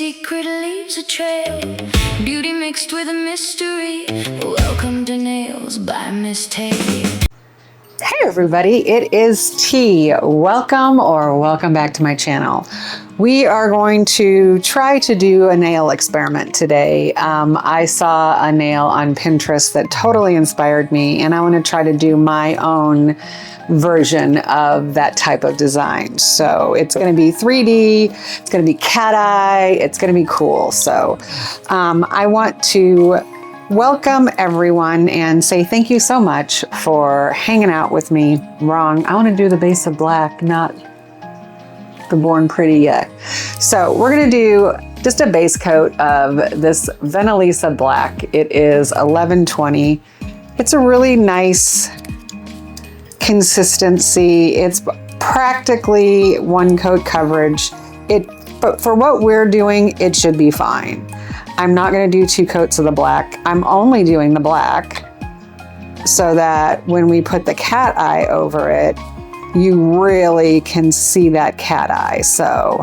secret leaves a trail, beauty mixed with a mystery. Welcome to Nails by Mistake. Hey everybody, it is T. Welcome back to my channel. We are going to try to do a nail experiment today. I saw a nail on Pinterest that totally inspired me, and I want to try to do my own version of that type of design. So it's going to be 3D, it's going to be cat eye, it's going to be cool. So I want to welcome everyone and say thank you so much for hanging out with me. Wrong, I want to do the base of black, not the Born Pretty yet. So we're going to do just a base coat of this Venalisa black. It is 1120. It's a really nice consistency. It's practically one coat coverage. But for what we're doing, it should be fine. I'm not going to do 2 coats of the black. I'm only doing the black so that when we put the cat eye over it, you really can see that cat eye. So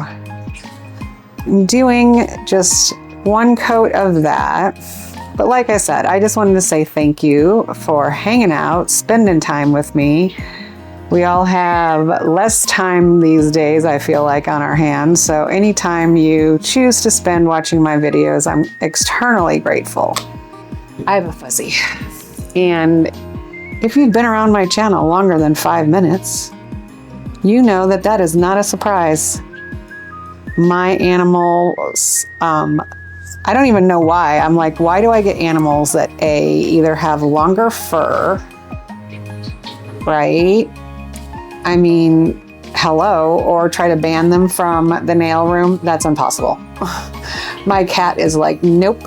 I'm doing just 1 coat of that. But like I said, I just wanted to say thank you for hanging out, spending time with me. We all have less time these days, I feel like, on our hands. So anytime you choose to spend watching my videos, I'm externally grateful. I have a fuzzy. And if you've been around my channel longer than 5 minutes, you know that that is not a surprise. My animals, I don't even know why. I'm like, why do I get animals that either have longer fur, right? I mean, hello, or try to ban them from the nail room? That's impossible. My cat is like, nope,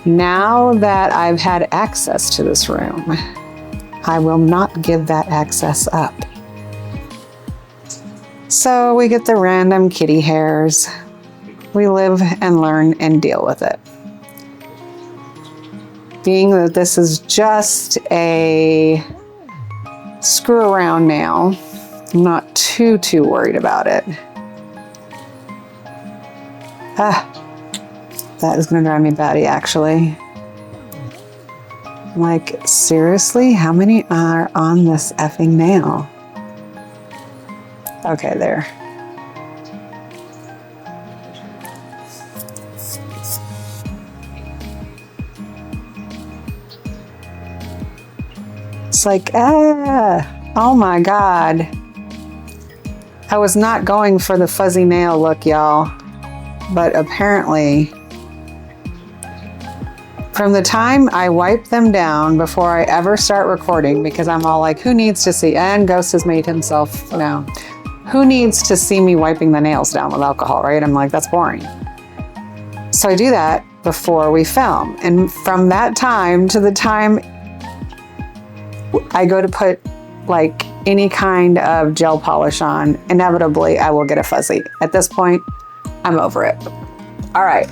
Now that I've had access to this room, I will not give that access up. So we get the random kitty hairs. We live and learn and deal with it. Being that this is just a screw around nail, I'm not too worried about it. That is gonna drive me batty, actually. Like, seriously, how many are on this effing nail? Okay, there. It's like, oh my God. I was not going for the fuzzy nail look, y'all. But apparently, from the time I wipe them down before I ever start recording, because I'm all like, who needs to see, and Ghost has made himself known. Who needs to see me wiping the nails down with alcohol, right? I'm like, that's boring. So I do that before we film. And from that time to the time I go to put like any kind of gel polish on, inevitably I will get a fuzzy. At this point, I'm over it. All right,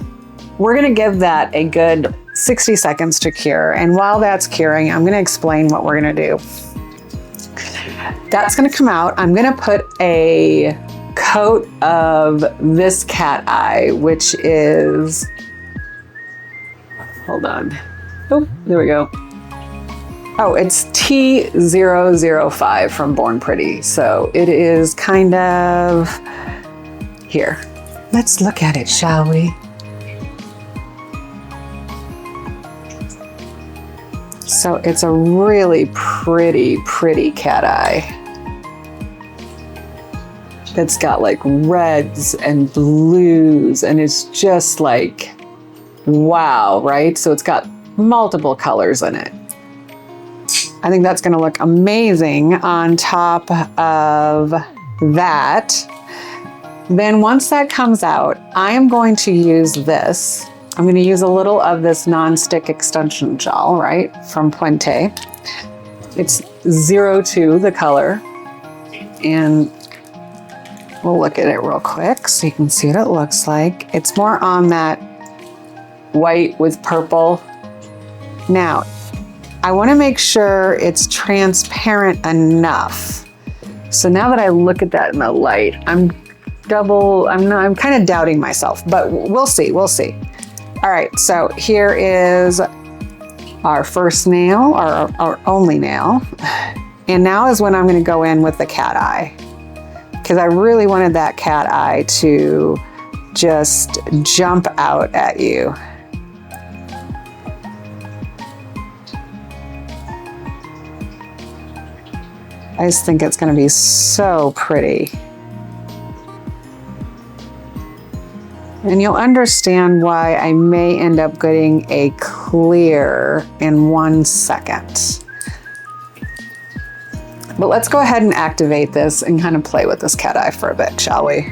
we're gonna give that a good 60 seconds to cure. And while that's curing, I'm gonna explain what we're gonna do. That's gonna come out. I'm gonna put a coat of this cat eye, which is, hold on. Oh, there we go. Oh, it's T005 from Born Pretty. So it is kind of, here. Let's look at it, shall we? So it's a really pretty cat eye. It's got like reds and blues, and it's just like, wow, right? So it's got multiple colors in it. I think that's gonna look amazing on top of that. Then once that comes out, I am going to use this. I'm gonna use a little of this non-stick extension gel, right, from Puente. It's 02, the color. And we'll look at it real quick so you can see what it looks like. It's more on that white with purple. Now, I want to make sure it's transparent enough. So now that I look at that in the light, I'm I'm kind of doubting myself, but we'll see, we'll see. All right, so here is our first nail, our only nail. And now is when I'm gonna go in with the cat eye, because I really wanted that cat eye to just jump out at you. I just think it's gonna be so pretty. And you'll understand why I may end up getting a clear in 1 second. But let's go ahead and activate this and kind of play with this cat eye for a bit, shall we?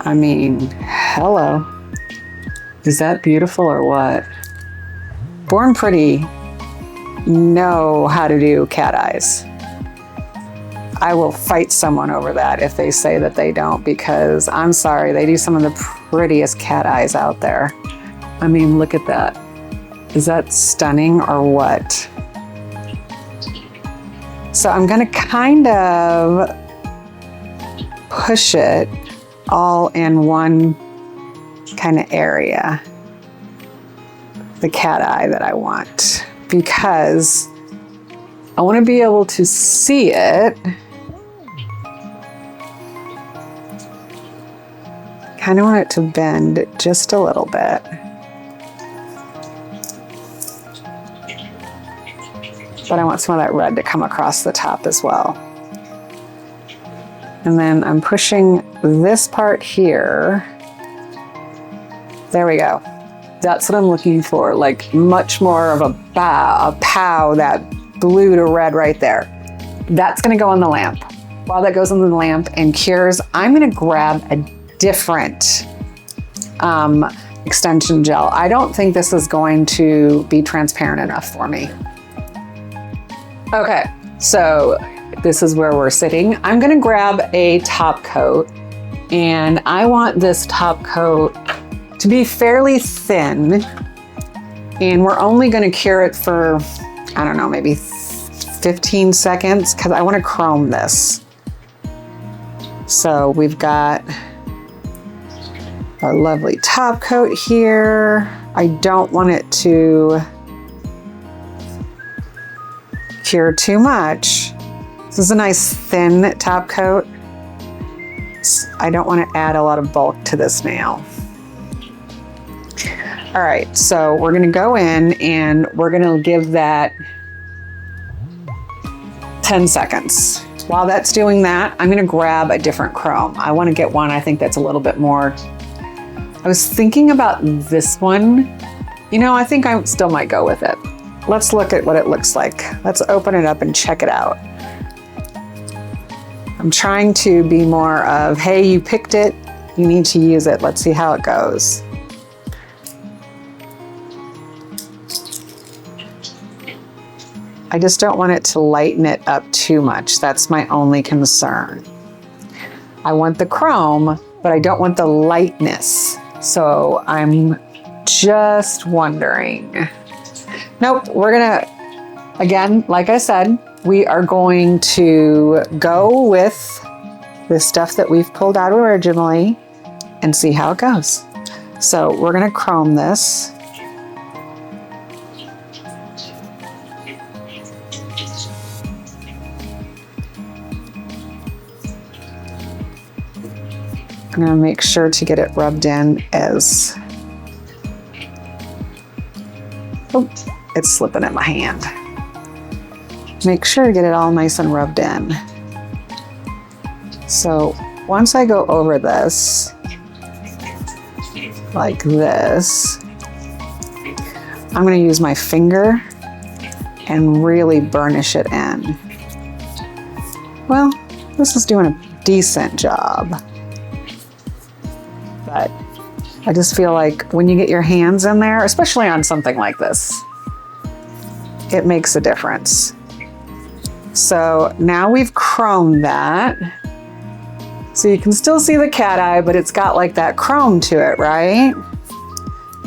I mean, hello. Is that beautiful or what? Born Pretty know how to do cat eyes. I will fight someone over that if they say that they don't, because I'm sorry, they do some of the prettiest cat eyes out there. I mean, look at that. Is that stunning or what? So I'm gonna kind of push it all in one kind of area, the cat eye that I want, because I want to be able to see it. Kind of want it to bend just a little bit. But I want some of that red to come across the top as well. And then I'm pushing this part here. There we go. That's what I'm looking for, like much more of a pow, that blue to red right there. That's gonna go on the lamp. While that goes on the lamp and cures, I'm gonna grab a different extension gel. I don't think this is going to be transparent enough for me. Okay, so this is where we're sitting. I'm gonna grab a top coat, and I want this top coat to be fairly thin, and we're only gonna cure it for, I don't know, maybe 15 seconds, because I wanna chrome this. So we've got our lovely top coat here. I don't want it to cure too much. This is a nice thin top coat. I don't want to add a lot of bulk to this nail. All right, so we're gonna go in and we're gonna give that 10 seconds. While that's doing that, I'm gonna grab a different chrome. I wanna get one, I think that's a little bit more. I was thinking about this one. You know, I think I still might go with it. Let's look at what it looks like. Let's open it up and check it out. I'm trying to be more of, hey, you picked it, you need to use it. Let's see how it goes. I just don't want it to lighten it up too much. That's my only concern. I want the chrome, but I don't want the lightness. So I'm just wondering. Nope, we're gonna, again, like I said, we are going to go with the stuff that we've pulled out originally and see how it goes. So we're gonna chrome this. I'm gonna make sure to get it rubbed in as, oh, it's slipping in my hand. Make sure to get it all nice and rubbed in. So once I go over this, like this, I'm gonna use my finger and really burnish it in. Well, this is doing a decent job. But I just feel like when you get your hands in there, especially on something like this, it makes a difference. So now we've chromed that. So you can still see the cat eye, but it's got like that chrome to it, right?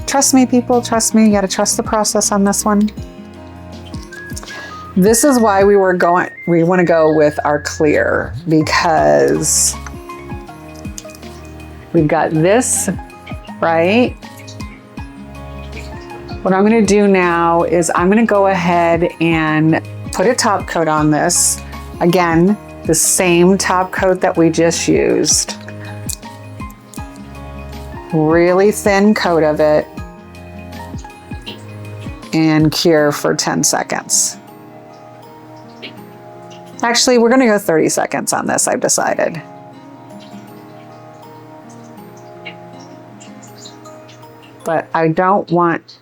Trust me, people, trust me. You gotta trust the process on this one. This is why we want to go with our clear, because we've got this, right? What I'm going to do now is I'm going to go ahead and put a top coat on this. Again, the same top coat that we just used. Really thin coat of it. And cure for 10 seconds. Actually, we're going to go 30 seconds on this, I've decided. But I don't want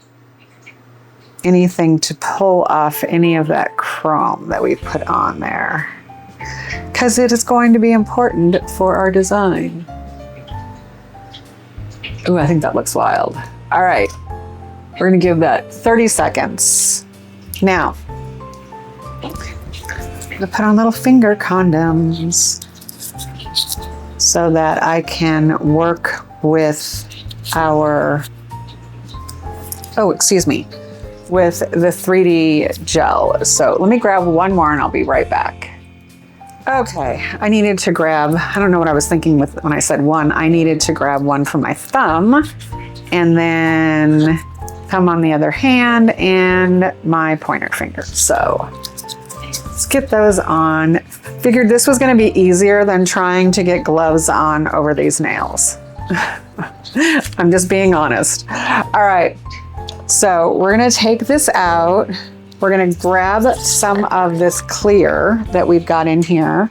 anything to pull off any of that chrome that we put on there, because it is going to be important for our design. Ooh, I think that looks wild. All right, we're gonna give that 30 seconds. Now, I'm gonna put on little finger condoms so that I can work with our, with the 3D gel. So let me grab one more and I'll be right back. Okay, I needed to grab, I don't know what I was thinking with when I said one. I needed to grab one for my thumb, and then thumb on the other hand, and my pointer finger. So let's get those on. Figured this was gonna be easier than trying to get gloves on over these nails. I'm just being honest. All right, so we're gonna take this out. We're gonna grab some of this clear that we've got in here.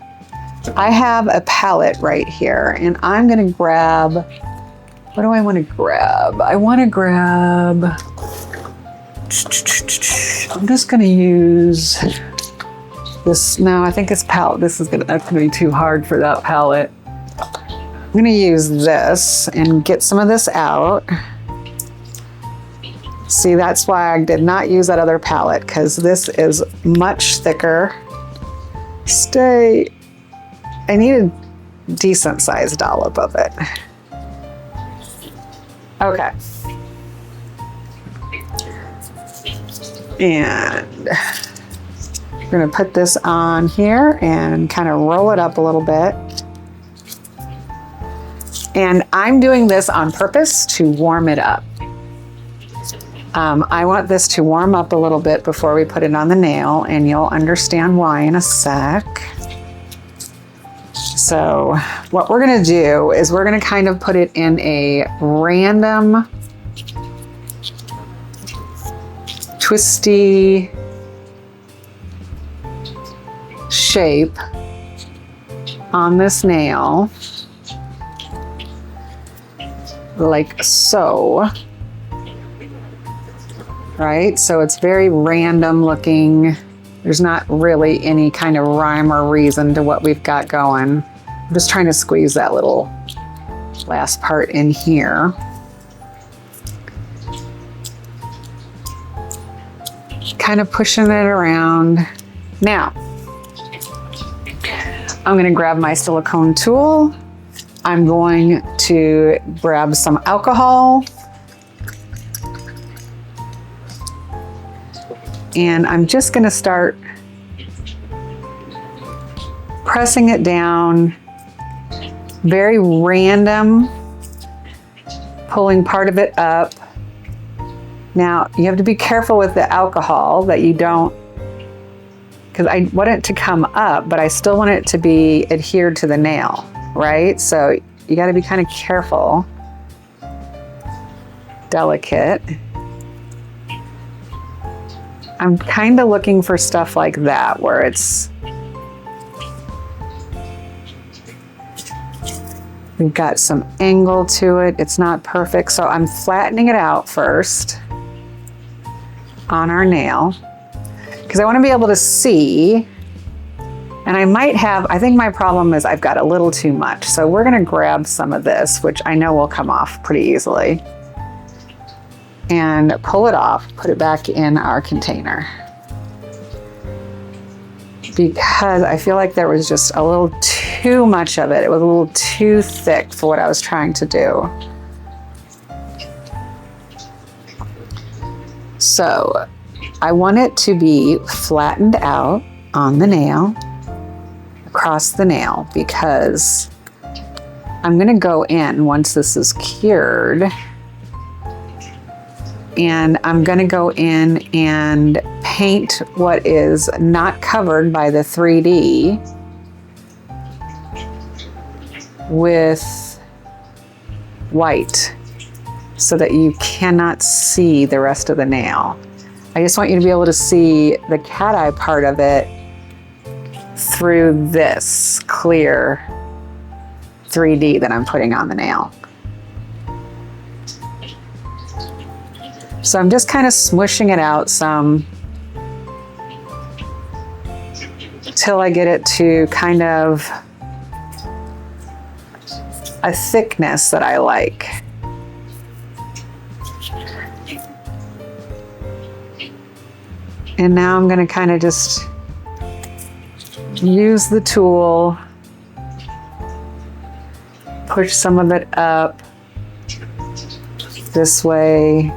I have a palette right here, and I'm gonna grab, what do I wanna grab? I wanna grab, I'm just gonna use this. No, I think it's palette. That's gonna be too hard for that palette. I'm gonna use this and get some of this out. See, that's why I did not use that other palette, because this is much thicker. I need a decent sized dollop of it. Okay. And we're gonna put this on here and kind of roll it up a little bit. And I'm doing this on purpose to warm it up. I want this to warm up a little bit before we put it on the nail, and you'll understand why in a sec. So what we're gonna do is we're gonna kind of put it in a random, twisty shape on this nail, like so. Right? So it's very random looking. There's not really any kind of rhyme or reason to what we've got going. I'm just trying to squeeze that little last part in here. Kind of pushing it around. Now, I'm going to grab my silicone tool. I'm going to grab some alcohol. And I'm just gonna start pressing it down, very random, pulling part of it up. Now, you have to be careful with the alcohol that you don't, because I want it to come up, but I still want it to be adhered to the nail, right? So you gotta be kind of careful, delicate. I'm kind of looking for stuff like that where it's, we've got some angle to it. It's not perfect. So I'm flattening it out first on our nail because I want to be able to see. And I think my problem is I've got a little too much. So we're going to grab some of this, which I know will come off pretty easily, and pull it off, put it back in our container. Because I feel like there was just a little too much of it. It was a little too thick for what I was trying to do. So I want it to be flattened out on the nail, across the nail, because I'm gonna go in once this is cured, and I'm gonna go in and paint what is not covered by the 3D with white so that you cannot see the rest of the nail. I just want you to be able to see the cat eye part of it through this clear 3D that I'm putting on the nail. So I'm just kind of smushing it out some till I get it to kind of a thickness that I like. And now I'm going to kind of just use the tool, push some of it up this way.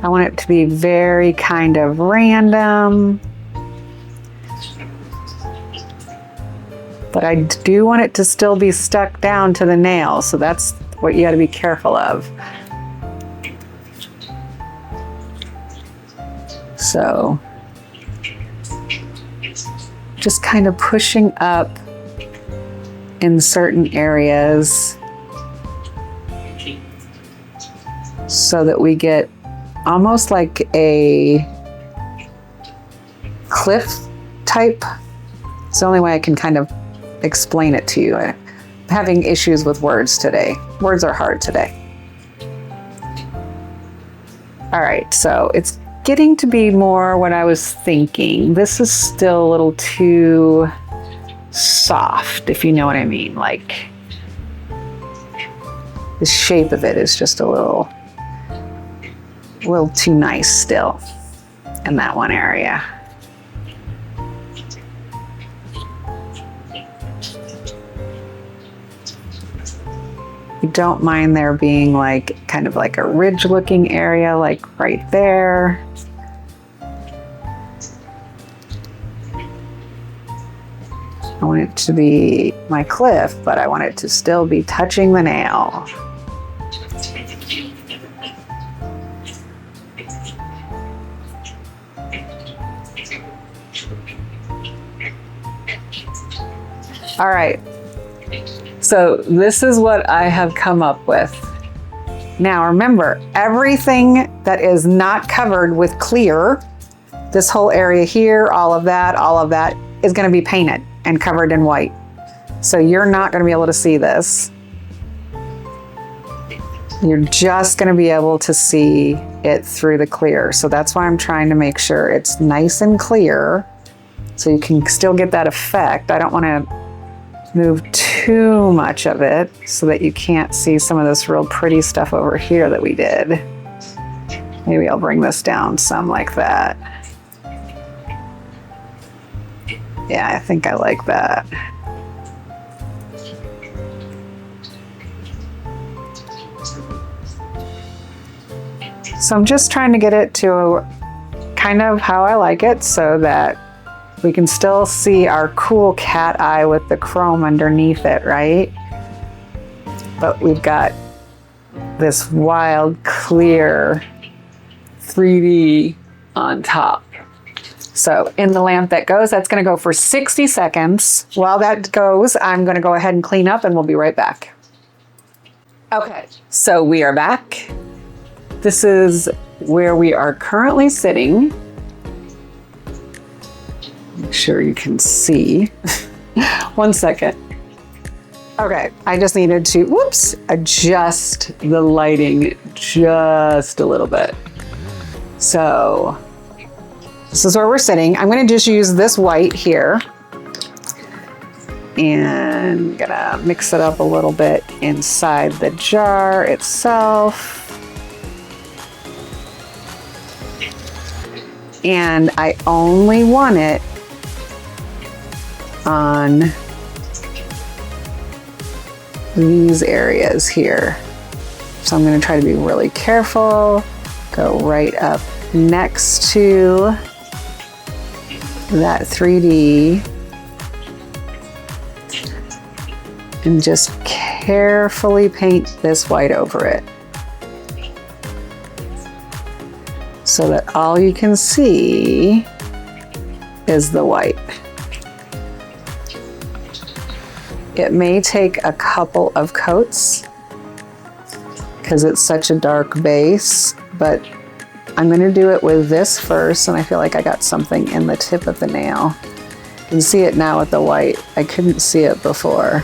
I want it to be very kind of random, but I do want it to still be stuck down to the nail, so that's what you got to be careful of. So just kind of pushing up in certain areas so that we get almost like a cliff type. It's the only way I can kind of explain it to you. I'm having issues with words today. Words are hard today. All right, so it's getting to be more what I was thinking. This is still a little too soft, if you know what I mean. Like, the shape of it is just a little too nice still in that one area. You don't mind there being like kind of like a ridge looking area like right there. I want it to be my cliff, but I want it to still be touching the nail. All right, so this is what I have come up with. Now remember, everything that is not covered with clear, this whole area here, all of that is gonna be painted and covered in white. So you're not gonna be able to see this. You're just gonna be able to see it through the clear. So that's why I'm trying to make sure it's nice and clear so you can still get that effect. I don't wanna move too much of it so that you can't see some of this real pretty stuff over here that we did. Maybe I'll bring this down some like that. Yeah, I think I like that. So I'm just trying to get it to kind of how I like it so that we can still see our cool cat eye with the chrome underneath it, right? But we've got this wild, clear 3D on top. So in the lamp that goes, that's gonna go for 60 seconds. While that goes, I'm gonna go ahead and clean up and we'll be right back. Okay, so we are back. This is where we are currently sitting. Make sure you can see. 1 second. Okay, I just needed to, whoops, adjust the lighting just a little bit. So this is where we're sitting. I'm gonna just use this white here and gonna mix it up a little bit inside the jar itself. And I only want it on these areas here. So I'm going to try to be really careful. Go right up next to that 3D and just carefully paint this white over it so that all you can see is the white. It may take a couple of coats because it's such a dark base, but I'm going to do it with this first, and I feel like I got something in the tip of the nail. You can see it now with the white. I couldn't see it before.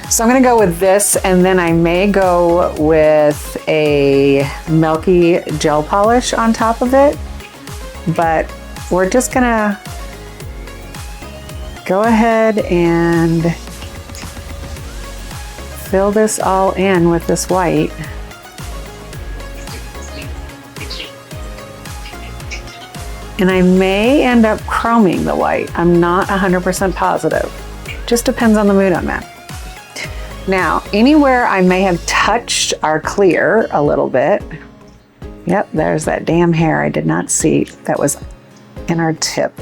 So I'm going to go with this, and then I may go with a milky gel polish on top of it, but we're just going to go ahead and fill this all in with this white. And I may end up chroming the white. I'm not 100% positive. Just depends on the mood I'm in. Now, anywhere I may have touched our clear a little bit. Yep, there's that damn hair I did not see that was in our tip.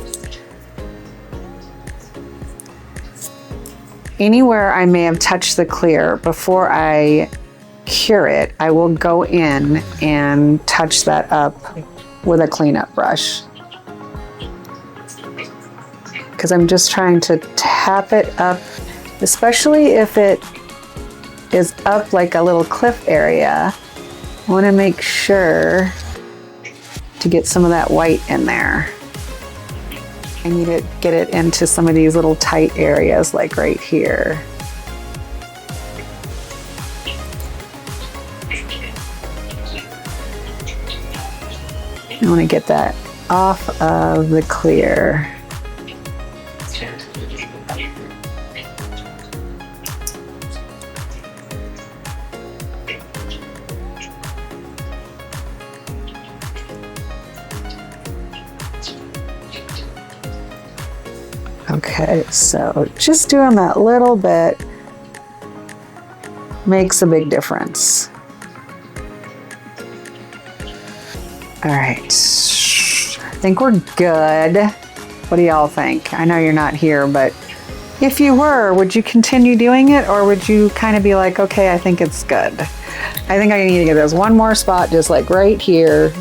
Anywhere I may have touched the clear before I cure it, I will go in and touch that up with a cleanup brush. Because I'm just trying to tap it up, especially if it is up like a little cliff area. I want to make sure to get some of that white in there. I need to get it into some of these little tight areas, like right here. I want to get that off of the clear. Okay, so just doing that little bit makes a big difference. All right, I think we're good. What do y'all think? I know you're not here, but if you were, would you continue doing it, or would you kind of be like, okay, I think it's good? I think I need to get this one more spot, just like right here.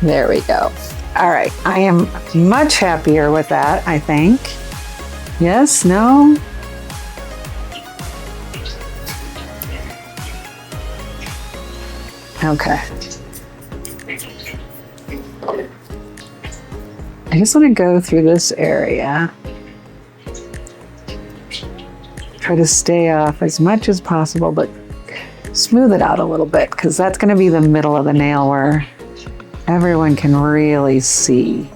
There we go. All right, I am much happier with that, I think. Yes, no? Okay. I just want to go through this area. Try to stay off as much as possible, but smooth it out a little bit, because that's going to be the middle of the nail where everyone can really see.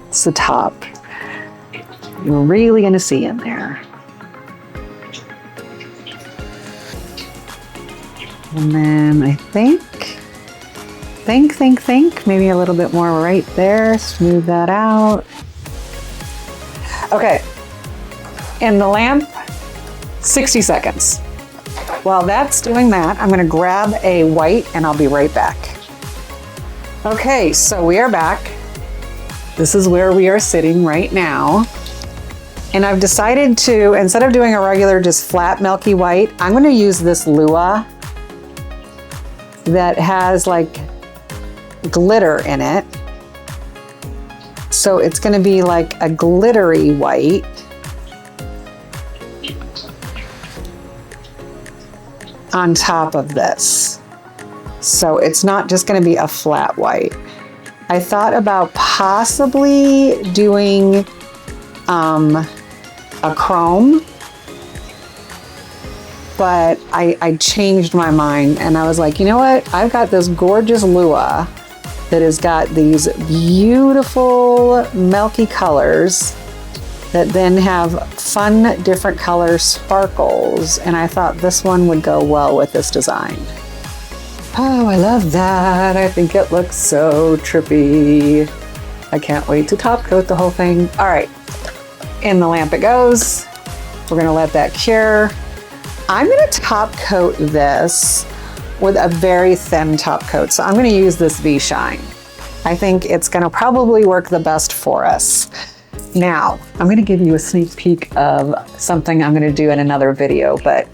It's the top. You're really going to see in there. And then I think, maybe a little bit more right there. Smooth that out. Okay. In the lamp, 60 seconds. While that's doing that, I'm going to grab a white and I'll be right back. Okay, so we are back. This is where we are sitting right now. And I've decided to, instead of doing a regular just flat milky white, I'm going to use this Lua that has like glitter in it. So it's going to be like a glittery white. On top of this. So it's not just going to be a flat white. I thought about possibly doing a chrome, but I changed my mind and I was like, you know what? I've got this gorgeous Lua that has got these beautiful milky colors, that then have fun, different color sparkles. And I thought this one would go well with this design. Oh, I love that. I think it looks so trippy. I can't wait to top coat the whole thing. All right, in the lamp it goes. We're gonna let that cure. I'm gonna top coat this with a very thin top coat. So I'm gonna use this V-Shine. I think it's gonna probably work the best for us. Now, I'm gonna give you a sneak peek of something I'm gonna do in another video, but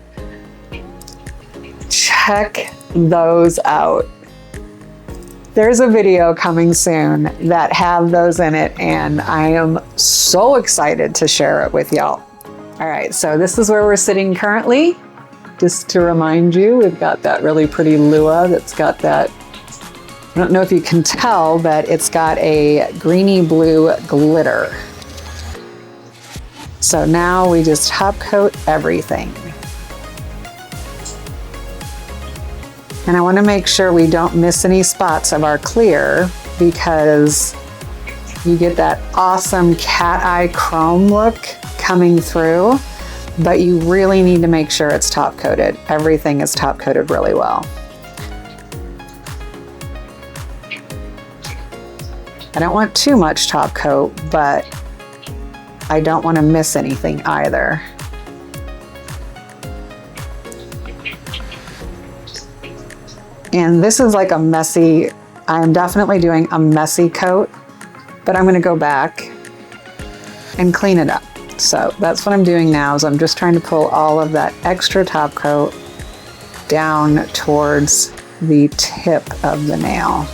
check those out. There's a video coming soon that have those in it, and I am so excited to share it with y'all. All right, so this is where we're sitting currently. Just to remind you, we've got that really pretty lua that's got that, I don't know if you can tell, but it's got a greeny blue glitter. So now we just top coat everything. And I want to make sure we don't miss any spots of our clear, because you get that awesome cat eye chrome look coming through, but you really need to make sure it's top coated. Everything is top coated really well. I don't want too much top coat, but I don't want to miss anything either. And this is like a messy, I'm definitely doing a messy coat, but I'm gonna go back and clean it up. So that's what I'm doing now, is I'm just trying to pull all of that extra top coat down towards the tip of the nail.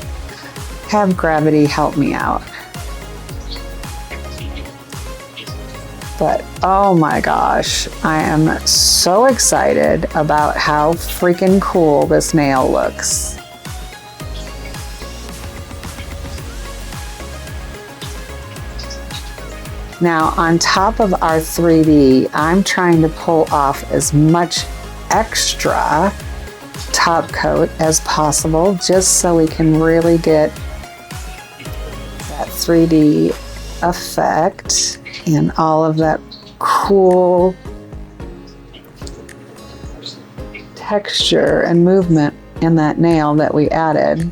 Have gravity help me out. But oh my gosh, I am so excited about how freaking cool this nail looks. Now on top of our 3D, I'm trying to pull off as much extra top coat as possible, just so we can really get that 3D effect and all of that cool texture and movement in that nail that we added.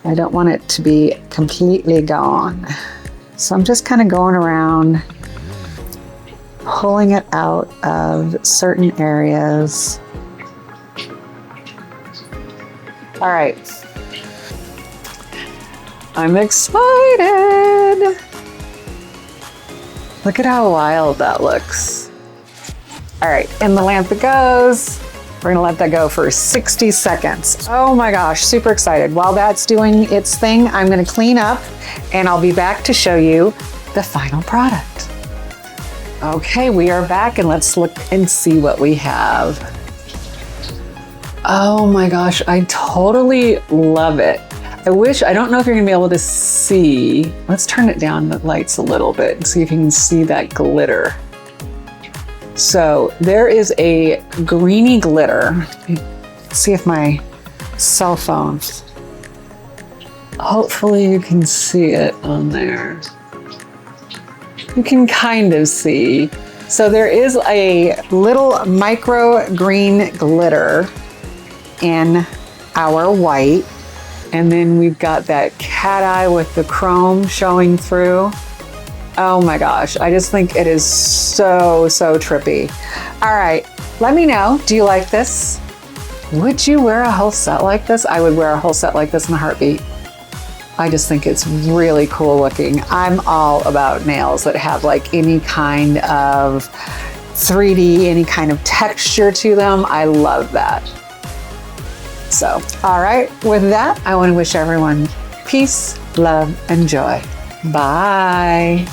I don't want it to be completely gone. So I'm just kind of going around, pulling it out of certain areas. All right. I'm excited. Look at how wild that looks. All right, in the lamp it goes. We're gonna let that go for 60 seconds. Oh my gosh, super excited. While that's doing its thing, I'm gonna clean up and I'll be back to show you the final product. Okay, we are back and let's look and see what we have. Oh my gosh, I totally love it. I don't know if you're gonna be able to see. Let's turn it down the lights a little bit and see if you can see that glitter. So there is a greeny glitter. Let's see if my cell phone, hopefully you can see it on there. You can kind of see. So there is a little micro green glitter in our white. And then we've got that cat eye with the chrome showing through. Oh my gosh, I just think it is so, so trippy. All right, let me know, do you like this? Would you wear a whole set like this? I would wear a whole set like this in a heartbeat. I just think it's really cool looking. I'm all about nails that have like any kind of 3D, any kind of texture to them. I love that. So, all right, with that, I want to wish everyone peace, love, and joy. Bye.